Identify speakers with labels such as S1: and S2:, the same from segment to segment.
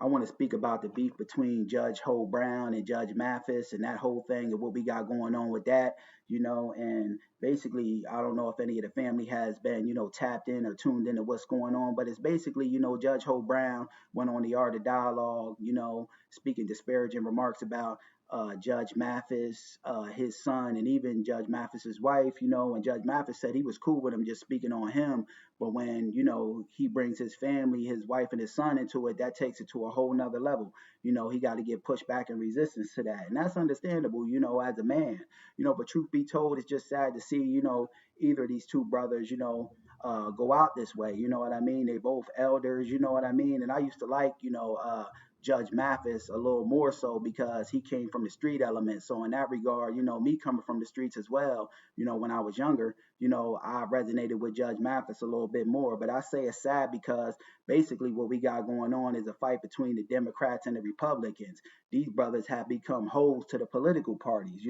S1: I want to speak about the beef between Judge Ho Brown and Judge Mathis and that whole thing and what we got going on with that, and basically, I don't know if any of the family has been, tapped in or tuned into what's going on, but it's basically, Judge Ho Brown went on the Art of Dialogue, speaking disparaging remarks about Judge Mathis, his son, and even Judge Mathis's wife, and Judge Mathis said he was cool with him just speaking on him. But when, he brings his family, his wife and his son into it, that takes it to a whole nother level. He got to get pushed back and resistance to that. And that's understandable, as a man, but truth be told, it's just sad to see, either of these two brothers, go out this way. You know what I mean? They both elders, you know what I mean? And I used to like, Judge Mathis a little more so because he came from the street element. So in that regard, me coming from the streets as well, when I was younger, I resonated with Judge Mathis a little bit more. But I say it's sad because basically what we got going on is a fight between the Democrats and the Republicans. These brothers have become hoes to the political parties,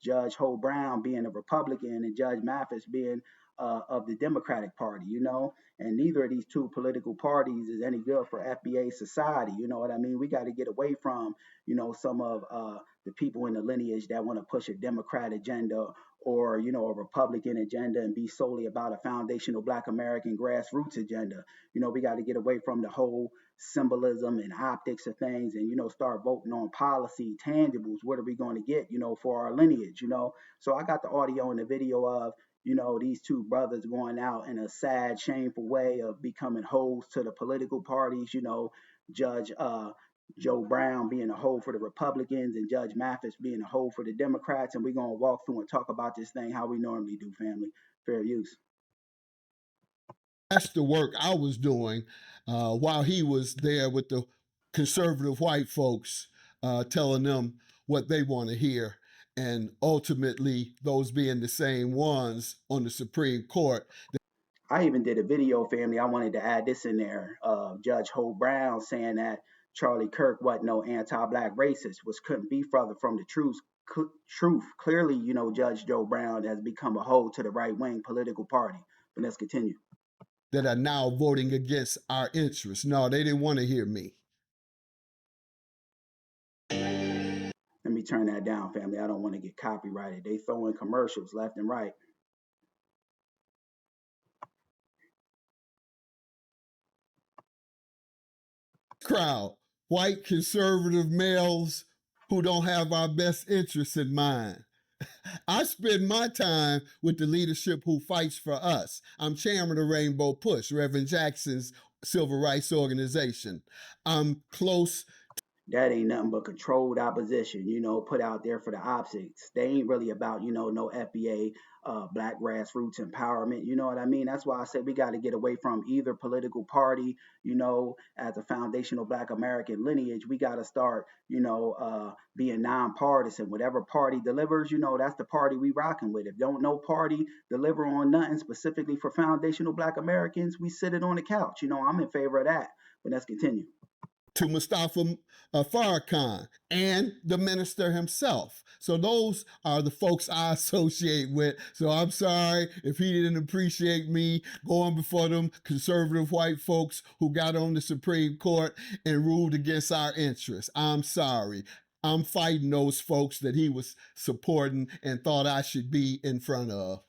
S1: Judge Ho Brown being a Republican and Judge Mathis being of the Democratic Party, and neither of these two political parties is any good for FBA society. You know what I mean? We got to get away from, some of the people in the lineage that want to push a Democrat agenda or, a Republican agenda and be solely about a foundational Black American grassroots agenda. We got to get away from the whole symbolism and optics of things and, start voting on policy, tangibles. What are we going to get, for our lineage, So I got the audio and the video of, these two brothers going out in a sad, shameful way of becoming hoes to the political parties, Judge Joe Brown being a hoe for the Republicans and Judge Mathis being a hoe for the Democrats. And we're going to walk through and talk about this thing how we normally do, family. Fair use.
S2: That's the work I was doing while he was there with the conservative white folks, telling them what they want to hear. And ultimately, those being the same ones on the Supreme Court.
S1: I even did a video, family. I wanted to add this in there. Judge Ho Brown saying that Charlie Kirk wasn't no anti-black racist, was couldn't be further from the truth. Clearly, Judge Joe Brown has become a hoe to the right-wing political party. But let's continue.
S2: That are now voting against our interests. No, they didn't want to hear me.
S1: Let me turn that down, family. I don't want to get copyrighted. They throwing commercials left and right.
S2: Crowd, white conservative males who don't have our best interests in mind. I spend my time with the leadership who fights for us. I'm chairman of Rainbow Push, Reverend Jackson's civil rights organization. I'm close.
S1: That ain't nothing but controlled opposition, put out there for the opposites. They ain't really about, no FBA, black grassroots empowerment. You know what I mean? That's why I said we got to get away from either political party, as a foundational Black American lineage. We got to start, being nonpartisan. Whatever party delivers, that's the party we rocking with. If don't no party deliver on nothing specifically for foundational Black Americans, we sit it on the couch. I'm in favor of that. But let's continue.
S2: To Mustafa Farrakhan and the minister himself. So those are the folks I associate with. So I'm sorry if he didn't appreciate me going before them conservative white folks who got on the Supreme Court and ruled against our interests. I'm sorry. I'm fighting those folks that he was supporting and thought I should be in front of.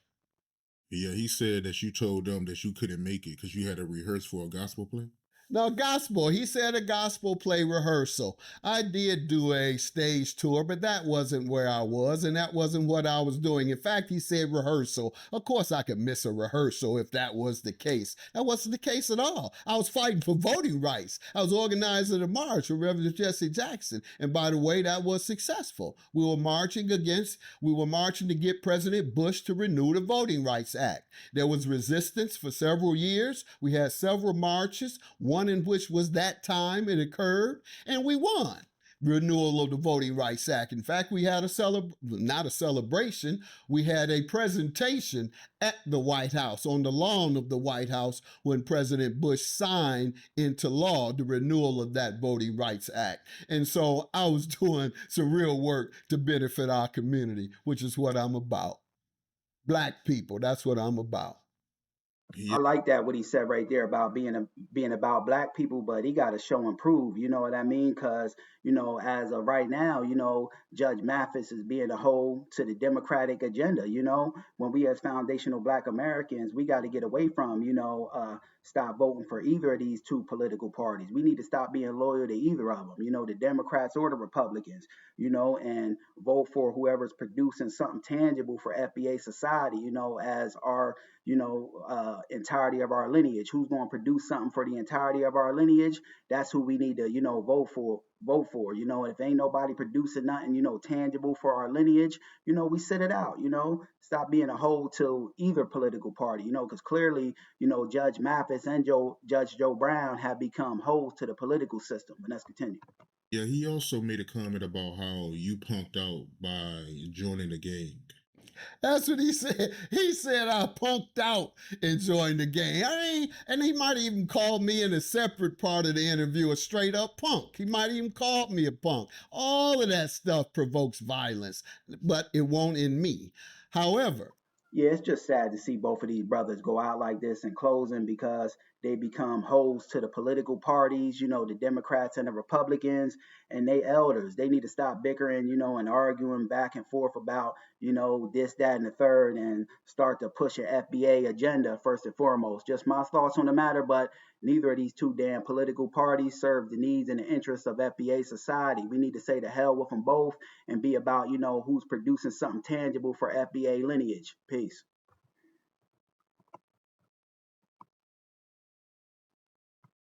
S3: Yeah, he said that you told them that you couldn't make it because you had to rehearse for a gospel play.
S2: No, gospel. He said a gospel play rehearsal. I did do a stage tour, but that wasn't where I was, and that wasn't what I was doing. In fact, he said rehearsal. Of course, I could miss a rehearsal if that was the case. That wasn't the case at all. I was fighting for voting rights. I was organizing a march for Reverend Jesse Jackson, and by the way, that was successful. We were marching to get President Bush to renew the Voting Rights Act. There was resistance for several years. We had several marches, one in which was that time it occurred, and we won renewal of the Voting Rights Act. In fact, we had not a celebration, we had a presentation at the White House, on the lawn of the White House, when President Bush signed into law the renewal of that Voting Rights Act. And so I was doing some real work to benefit our community, which is what I'm about. Black people, that's what I'm about.
S3: Yeah,
S1: I like that what he said right there about being about black people, but he got to show and prove. You know what I mean? Because as of right now, Judge Mathis is being a whole to the Democratic agenda. When we as foundational Black Americans, we got to get away from stop voting for either of these two political parties. We need to stop being loyal to either of them. The Democrats or the Republicans. And vote for whoever's producing something tangible for FBA society. As our entirety of our lineage. Who's going to produce something for the entirety of our lineage? That's who we need to, vote for. Vote for. If ain't nobody producing nothing, tangible for our lineage, we sit it out. Stop being a hold to either political party. Because clearly, Judge Mathis and Judge Joe Brown have become holds to the political system. But let's continue.
S3: yeah. He also made a comment about how you punked out by joining the gang.
S2: That's what he said. He said I punked out enjoying the game. And he might even call me in a separate part of the interview a straight up punk. He might even call me a punk. All of that stuff provokes violence, but it won't in me. However,
S1: Yeah, it's just sad to see both of these brothers go out like this in closing because they become hosts to the political parties, the Democrats and the Republicans and they elders. They need to stop bickering, and arguing back and forth about, this, that, and the third and start to push an FBA agenda first and foremost. Just my thoughts on the matter, but neither of these two damn political parties serve the needs and the interests of FBA society. We need to say to hell with them both and be about, who's producing something tangible for FBA lineage. Peace.